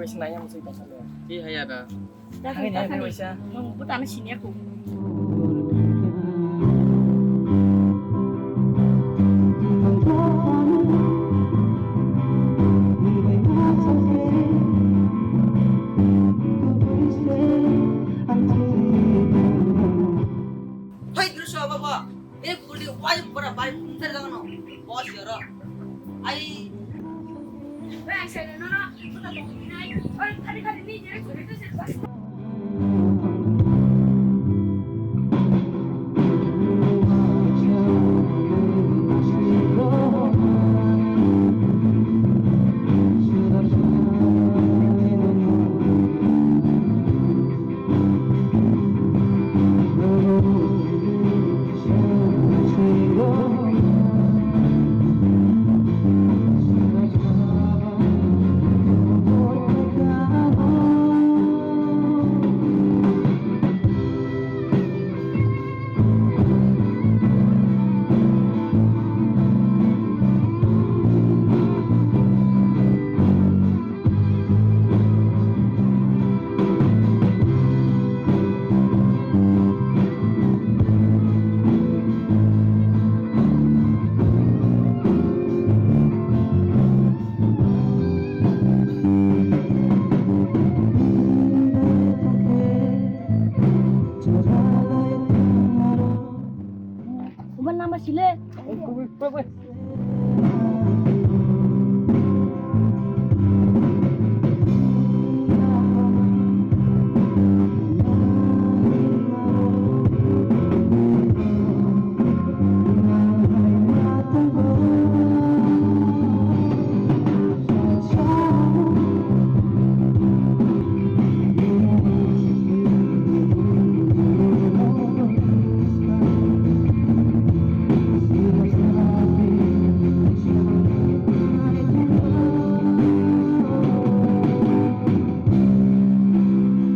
wis nanya mesti tak sampe. Iya ya dah. Angin ya wis ya. Nung putan sini aku. Hai terus apa pak? Ini kulit wajib pada balik pintar jangan no. Bos ya roh. Ai Bang, saya nana, putan tong ini. Oh, kali ini jadi kulit itu sih. Uban nama sile. Wih.